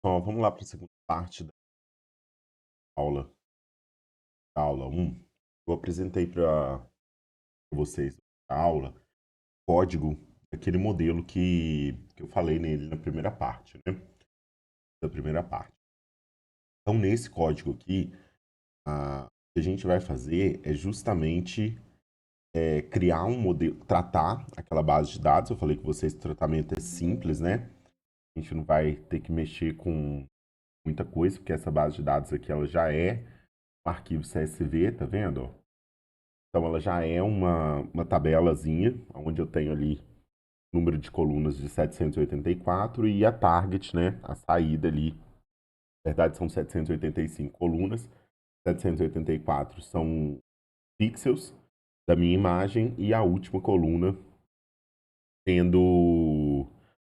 Ó, vamos lá para a segunda parte da aula, da aula 1. Eu apresentei para vocês a aula, código daquele modelo que eu falei nele na primeira parte, né? Da primeira parte. Então, nesse código aqui, o que a gente vai fazer é justamente criar um modelo, tratar aquela base de dados. Eu falei que vocês, o tratamento é simples, né? A gente não vai ter que mexer com muita coisa, porque essa base de dados aqui, ela já é um arquivo CSV, tá vendo? Ó? Então, ela já é uma tabelazinha, onde eu tenho ali número de colunas de 784 e a target, né? A saída ali. Na verdade, são 785 colunas. 784 são pixels da minha imagem e a última coluna tendo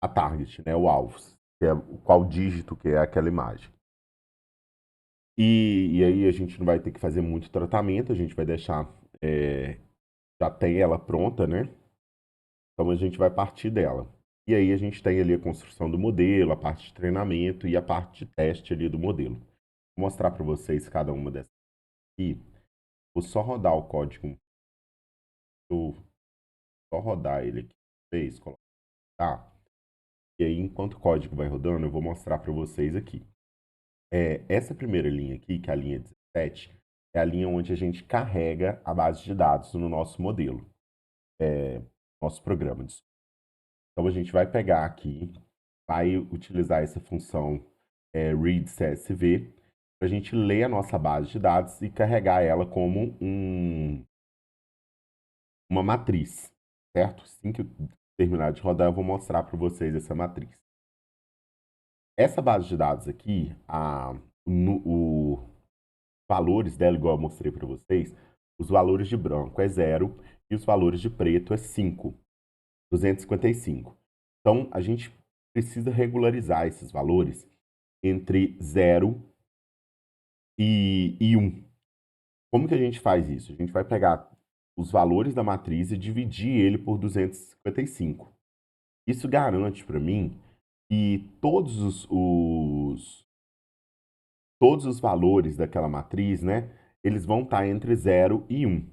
a target, né? O alvo, que é qual dígito que é aquela imagem. E aí a gente não vai ter que fazer muito tratamento, a gente vai deixar, já tem ela pronta, né? Então a gente vai partir dela. E aí a gente tem ali a construção do modelo, a parte de treinamento e a parte de teste ali do modelo. Vou mostrar para vocês cada uma dessas aqui. Vou só rodar o código. Vou só rodar ele aqui. Fez, colocar. Tá? E aí, enquanto o código vai rodando, eu vou mostrar para vocês aqui. Essa primeira linha aqui, que é a linha 17, é a linha onde a gente carrega a base de dados no nosso modelo, nosso programa. Então, a gente vai pegar aqui, vai utilizar essa função read CSV para a gente ler a nossa base de dados e carregar ela como uma matriz, certo? Assim que eu terminar de rodar, eu vou mostrar para vocês essa matriz. Essa base de dados aqui, os valores dela, igual eu mostrei para vocês, os valores de branco é 0 e os valores de preto é 5, 255. Então, a gente precisa regularizar esses valores entre 0 e 1. Como que a gente faz isso? A gente vai pegar os valores da matriz e dividir ele por 255. Isso garante para mim que todos os valores daquela matriz, né, eles vão estar entre 0 e 1.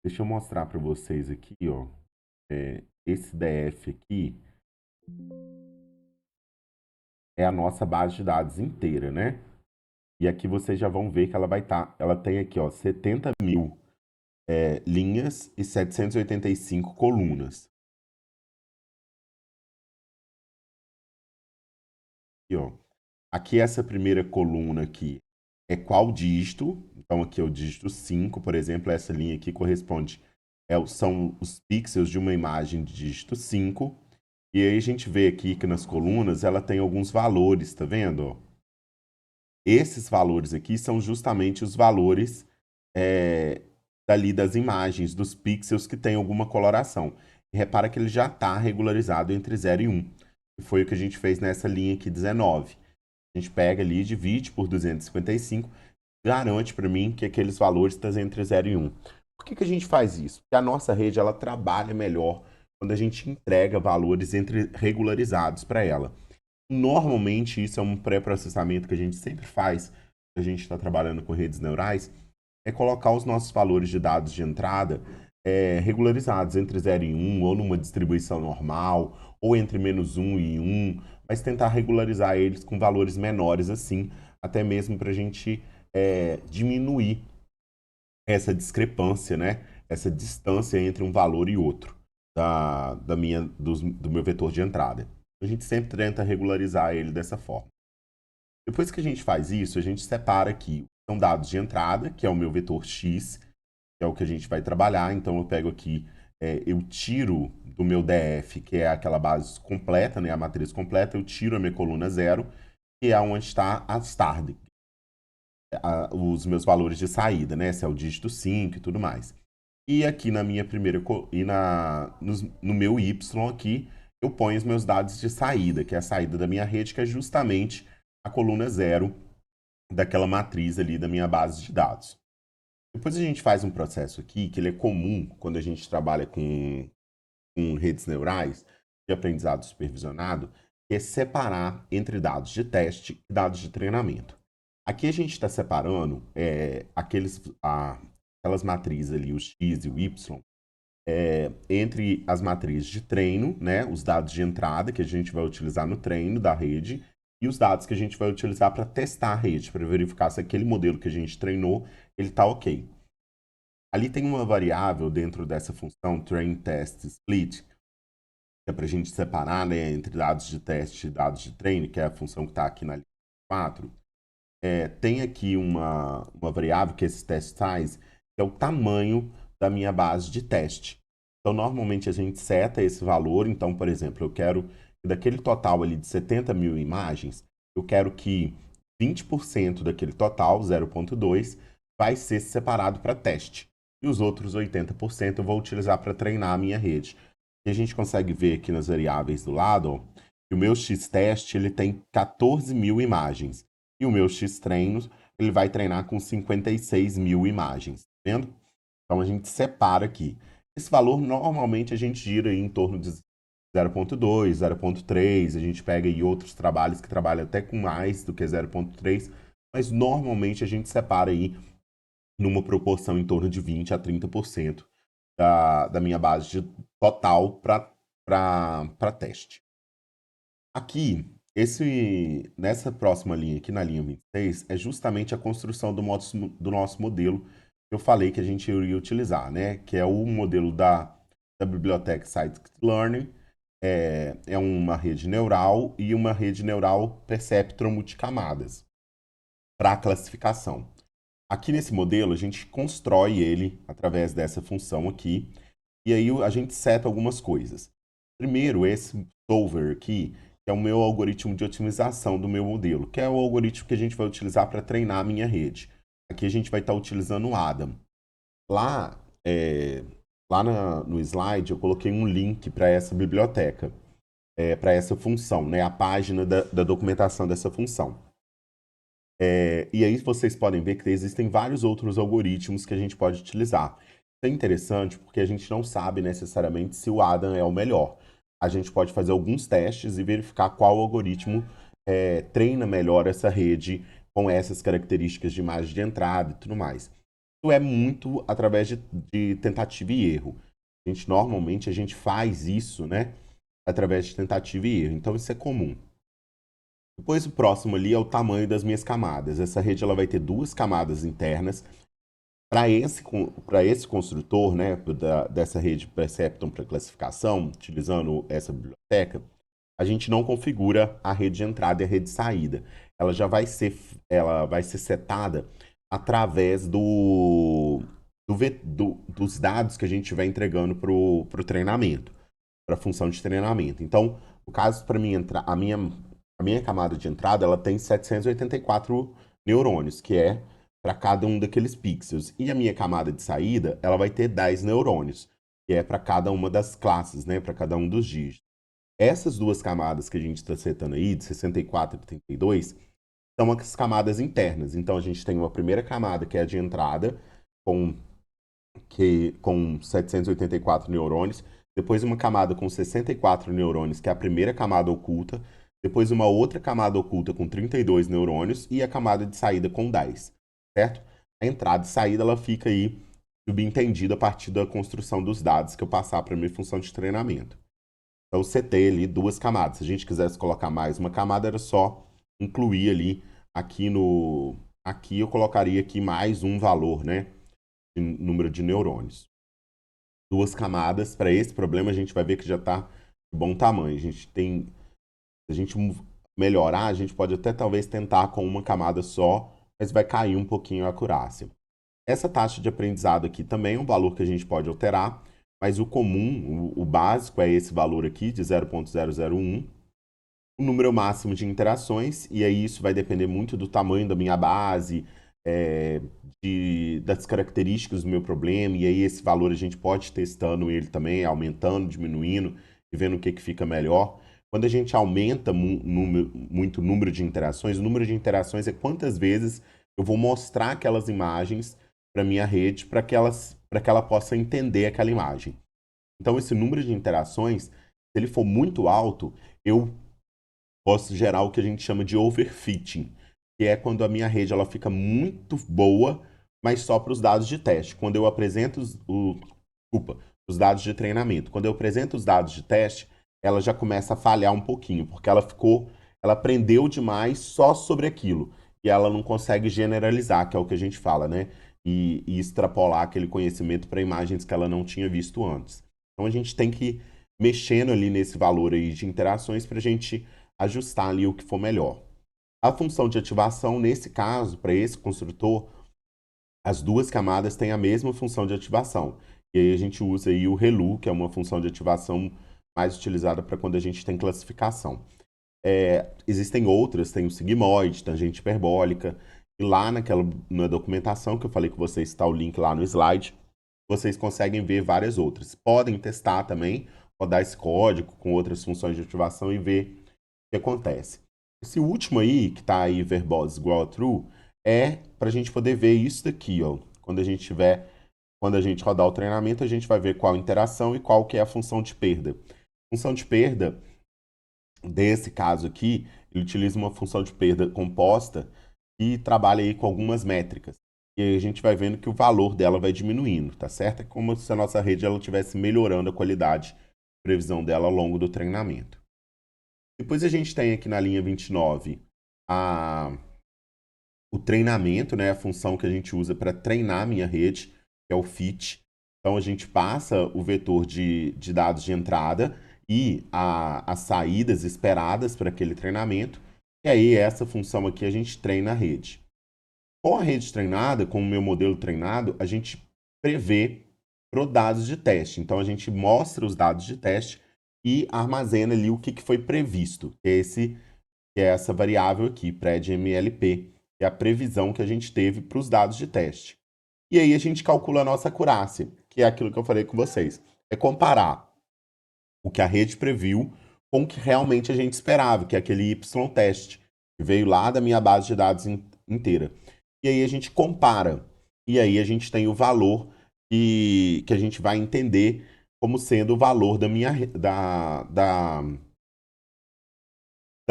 Deixa eu mostrar para vocês aqui, ó. Esse DF aqui é a nossa base de dados inteira, né? E aqui vocês já vão ver que ela vai estar, ela tem aqui, ó, 70.000 linhas e 785 colunas. Aqui, ó. Aqui essa primeira coluna aqui é qual dígito. Então aqui é o dígito 5, por exemplo, essa linha aqui corresponde, são os pixels de uma imagem de dígito 5. E aí a gente vê aqui que nas colunas ela tem alguns valores, tá vendo? Esses valores aqui são justamente os valores dali das imagens, dos pixels que tem alguma coloração. E repara que ele já está regularizado entre 0 e 1. Que foi o que a gente fez nessa linha aqui 19. A gente pega ali, divide por 255, garante para mim que aqueles valores estão entre 0 e 1. Por que a gente faz isso? Porque a nossa rede ela trabalha melhor quando a gente entrega valores regularizados para ela. Normalmente, isso é um pré-processamento que a gente sempre faz, a gente está trabalhando com redes neurais, é colocar os nossos valores de dados de entrada regularizados entre 0 e 1, ou numa distribuição normal, ou entre -1 e 1, mas tentar regularizar eles com valores menores assim, até mesmo para a gente diminuir essa discrepância, né? Essa distância entre um valor e outro do meu vetor de entrada. A gente sempre tenta regularizar ele dessa forma. Depois que a gente faz isso, a gente separa aqui. São dados de entrada, que é o meu vetor X, que é o que a gente vai trabalhar. Então eu pego aqui, eu tiro do meu DF, que é aquela base completa, né, a matriz completa, eu tiro a minha coluna 0, que é onde está as target, os meus valores de saída, né? Se é o dígito 5 e tudo mais. E aqui na minha primeira no meu Y aqui, eu ponho os meus dados de saída, que é a saída da minha rede, que é justamente a coluna 0 daquela matriz ali da minha base de dados. Depois a gente faz um processo aqui, que ele é comum quando a gente trabalha com redes neurais de aprendizado supervisionado, que é separar entre dados de teste e dados de treinamento. Aqui a gente está separando aquelas matrizes ali, o X e o Y, entre as matrizes de treino, né, os dados de entrada que a gente vai utilizar no treino da rede, e os dados que a gente vai utilizar para testar a rede, para verificar se aquele modelo que a gente treinou, ele está ok. Ali tem uma variável dentro dessa função train test split, que é para a gente separar, né, entre dados de teste e dados de treino, que é a função que está aqui na linha 4. Tem aqui uma variável, que é esse test size, que é o tamanho da minha base de teste. Então, normalmente a gente seta esse valor. Então, por exemplo, eu quero que daquele total ali de 70 mil imagens, eu quero que 20% daquele total, 0,2, vai ser separado para teste. E os outros 80% eu vou utilizar para treinar a minha rede. E a gente consegue ver aqui nas variáveis do lado, ó, que o meu x-teste ele tem 14 mil imagens. E o meu x-treinos ele vai treinar com 56 mil imagens. Tá vendo? Então a gente separa aqui. Esse valor normalmente a gente gira em torno de 0,2, 0,3. A gente pega aí outros trabalhos que trabalham até com mais do que 0,3, mas normalmente a gente separa aí numa proporção em torno de 20 a 30% da minha base de total para teste. Aqui, nessa próxima linha aqui, na linha 26, é justamente a construção do nosso modelo que eu falei que a gente iria utilizar, né? Que é o modelo da biblioteca Scikit-Learn. É uma rede neural e uma rede neural perceptron multicamadas para classificação. Aqui nesse modelo, a gente constrói ele através dessa função aqui, e aí a gente seta algumas coisas. Primeiro, esse solver aqui, que é o meu algoritmo de otimização do meu modelo, que é o algoritmo que a gente vai utilizar para treinar a minha rede. Aqui a gente vai estar utilizando o Adam. Lá, no slide, eu coloquei um link para essa biblioteca, para essa função, né, a página da documentação dessa função. E aí vocês podem ver que existem vários outros algoritmos que a gente pode utilizar. Isso é interessante porque a gente não sabe necessariamente se o Adam é o melhor. A gente pode fazer alguns testes e verificar qual algoritmo treina melhor essa rede com essas características de imagem de entrada e tudo mais. Isso é muito através de tentativa e erro. Normalmente a gente faz isso, né, através de tentativa e erro. Então isso é comum. Depois o próximo ali é o tamanho das minhas camadas. Essa rede ela vai ter duas camadas internas. Para esse construtor, né, dessa rede Perceptron para classificação, utilizando essa biblioteca, a gente não configura a rede de entrada e a rede de saída. Ela vai ser setada através dos dados que a gente vai entregando para o treinamento, para a função de treinamento. Então, no caso, para mim, a minha camada de entrada ela tem 784 neurônios, que é para cada um daqueles pixels. E a minha camada de saída ela vai ter 10 neurônios, que é para cada uma das classes, né, para cada um dos dígitos. Essas duas camadas que a gente está setando aí, de 64 e 32, são as camadas internas. Então, a gente tem uma primeira camada, que é a de entrada, com, com 784 neurônios. Depois, uma camada com 64 neurônios, que é a primeira camada oculta. Depois, uma outra camada oculta com 32 neurônios. E a camada de saída com 10, certo? A entrada e saída, ela fica aí subentendida a partir da construção dos dados que eu passar para a minha função de treinamento. Então, você tem ali duas camadas. Se a gente quisesse colocar mais uma camada, era só incluir ali aqui no... Aqui eu colocaria aqui mais um valor, né? De número de neurônios. Duas camadas. Para esse problema, a gente vai ver que já está de bom tamanho. Se a gente melhorar, a gente pode até talvez tentar com uma camada só, mas vai cair um pouquinho a acurácia. Essa taxa de aprendizado aqui também é um valor que a gente pode alterar, mas o comum, o básico é esse valor aqui de 0,001. O número máximo de interações, e aí isso vai depender muito do tamanho da minha base, das características do meu problema, e aí esse valor a gente pode ir testando ele também, aumentando, diminuindo, e vendo o que fica melhor. Quando a gente aumenta muito o número de interações, o número de interações é quantas vezes eu vou mostrar aquelas imagens para minha rede para que ela possa entender aquela imagem. Então, esse número de interações, se ele for muito alto, eu posso gerar o que a gente chama de overfitting, que é quando a minha rede ela fica muito boa, mas só para os dados de teste. Quando eu apresento os dados de treinamento. Quando eu apresento os dados de teste, ela já começa a falhar um pouquinho, porque ela aprendeu demais só sobre aquilo. E ela não consegue generalizar, que é o que a gente fala, né? E extrapolar aquele conhecimento para imagens que ela não tinha visto antes. Então a gente tem que ir mexendo ali nesse valor aí de interações para a gente ajustar ali o que for melhor. A função de ativação, nesse caso, para esse construtor, as duas camadas têm a mesma função de ativação. E aí a gente usa aí o ReLU, que é uma função de ativação mais utilizada para quando a gente tem classificação. Existem outras, tem o sigmoide, tangente hiperbólica, e lá na documentação que eu falei com vocês, está o link lá no slide, vocês conseguem ver várias outras. Podem testar também, rodar esse código com outras funções de ativação e ver o que acontece. Esse último aí, que está aí, verbose igual a true, é para a gente poder ver isso daqui, ó. Quando a gente rodar o treinamento, a gente vai ver qual interação e qual que é a função de perda. Função de perda, desse caso aqui, ele utiliza uma função de perda composta e trabalha aí com algumas métricas. E aí a gente vai vendo que o valor dela vai diminuindo, tá certo? É como se a nossa rede ela estivesse melhorando a qualidade de previsão dela ao longo do treinamento. Depois a gente tem aqui na linha 29 o treinamento, né? A função que a gente usa para treinar a minha rede, que é o fit. Então a gente passa o vetor de dados de entrada e as saídas esperadas para aquele treinamento. E aí, essa função aqui a gente treina a rede. Com a rede treinada, com o meu modelo treinado, a gente prevê para dados de teste. Então a gente mostra os dados de teste e armazena ali o que foi previsto. Que é essa variável aqui, pred-MLP, que é a previsão que a gente teve para os dados de teste. E aí a gente calcula a nossa acurácia, que é aquilo que eu falei com vocês. É comparar o que a rede previu com o que realmente a gente esperava, que é aquele Y-teste, que veio lá da minha base de dados inteira. E aí a gente compara. E aí a gente tem o valor que a gente vai entender como sendo o valor da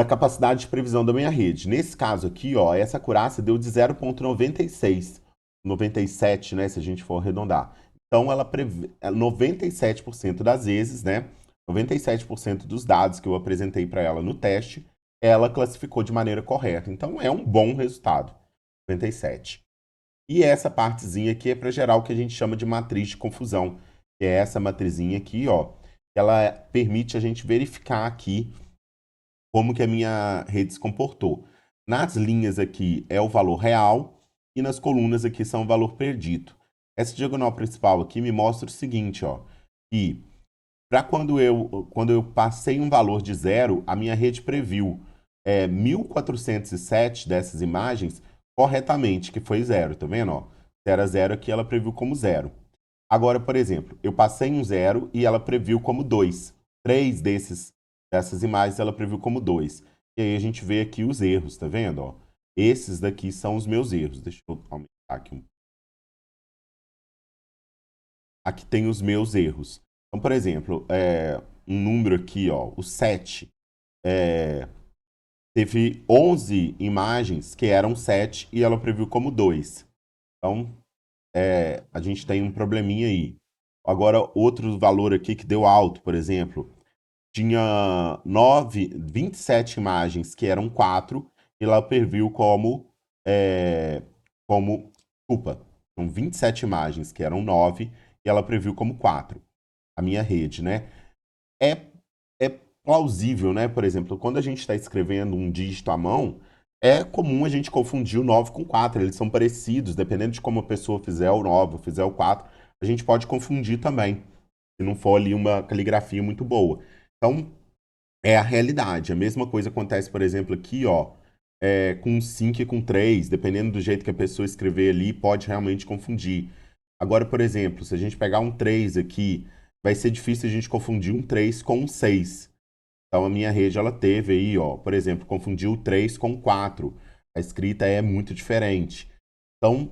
capacidade de previsão da minha rede. Nesse caso aqui, ó, essa acurácia deu de 0,96, 97, né, se a gente for arredondar. Então, ela prevê 97% das vezes, né, 97% dos dados que eu apresentei para ela no teste, ela classificou de maneira correta. Então, é um bom resultado, 97. E essa partezinha aqui é para gerar o que a gente chama de matriz de confusão, que é essa matrizinha aqui, ó, ela permite a gente verificar aqui como que a minha rede se comportou. Nas linhas aqui é o valor real e nas colunas aqui são o valor predito. Essa diagonal principal aqui me mostra o seguinte, ó, que para quando eu passei um valor de zero, a minha rede previu 1407 dessas imagens corretamente, que foi zero, tá vendo? Ó? Se era zero aqui, ela previu como zero. Agora, por exemplo, eu passei um zero e ela previu como 2. Três dessas imagens ela previu como 2. E aí a gente vê aqui os erros, tá vendo? Ó? Esses daqui são os meus erros. Deixa eu aumentar aqui. Aqui tem os meus erros. Então, por exemplo, um número aqui, ó, o 7. Teve 11 imagens que eram 7 e ela previu como 2. Então, a gente tem um probleminha aí. Agora, outro valor aqui que deu alto, por exemplo, tinha 27 imagens que eram 4 e ela previu como, desculpa, são 27 imagens que eram 9 e ela previu como 4, a minha rede, né? É, é plausível, né? Por exemplo, quando a gente está escrevendo um dígito à mão, é comum a gente confundir o 9 com 4, eles são parecidos, dependendo de como a pessoa fizer o 9 ou fizer o 4, a gente pode confundir também, se não for ali uma caligrafia muito boa. Então, é a realidade. A mesma coisa acontece, por exemplo, aqui, ó, com 5 e com 3, dependendo do jeito que a pessoa escrever ali, pode realmente confundir. Agora, por exemplo, se a gente pegar um 3 aqui, vai ser difícil a gente confundir um 3 com um 6. Então, a minha rede, ela teve aí, ó, por exemplo, confundiu o 3 com 4. A escrita é muito diferente. Então,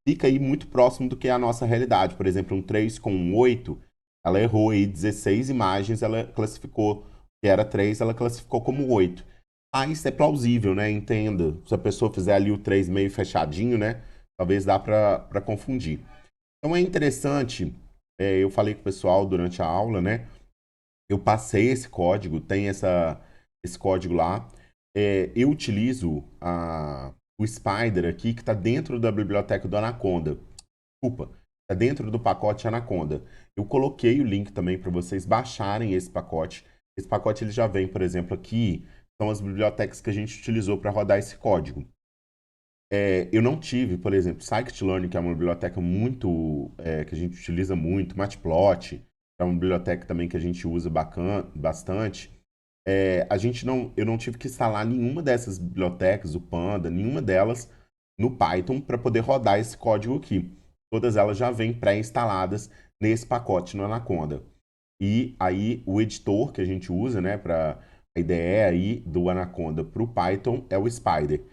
fica aí muito próximo do que é a nossa realidade. Por exemplo, um 3 com um 8, ela errou aí 16 imagens, ela classificou que era 3, ela classificou como 8. Ah, isso é plausível, né? Entenda. Se a pessoa fizer ali o 3 meio fechadinho, né? Talvez dá para confundir. Então é interessante, eu falei com o pessoal durante a aula, né? Eu passei esse código, tem esse código lá. Eu utilizo o Spider aqui, que está dentro da biblioteca do Anaconda. Desculpa, está dentro do pacote Anaconda. Eu coloquei o link também para vocês baixarem esse pacote. Esse pacote ele já vem, por exemplo, aqui são as bibliotecas que a gente utilizou para rodar esse código. Eu não tive, por exemplo, Scikit-learn, que é uma biblioteca muito que a gente utiliza muito, Matplotlib, que é uma biblioteca também que a gente usa bastante. Eu não tive que instalar nenhuma dessas bibliotecas, o Panda, nenhuma delas no Python para poder rodar esse código aqui. Todas elas já vêm pré-instaladas nesse pacote no Anaconda. E aí o editor que a gente usa, né, para a IDE aí do Anaconda para o Python é o Spider.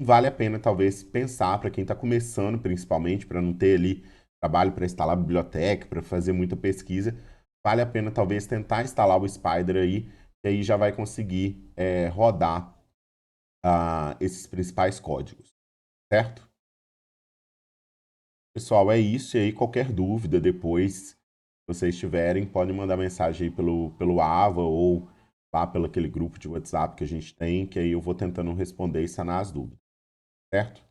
Vale a pena talvez pensar para quem está começando, principalmente, para não ter ali trabalho para instalar biblioteca, para fazer muita pesquisa, vale a pena talvez tentar instalar o Spider aí, que aí já vai conseguir rodar esses principais códigos, certo? Pessoal, é isso. E aí, qualquer dúvida depois, se vocês tiverem, podem mandar mensagem aí pelo Ava ou lá pelo aquele grupo de WhatsApp que a gente tem, que aí eu vou tentando responder e sanar as dúvidas, certo?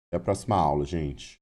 Até a próxima aula, gente.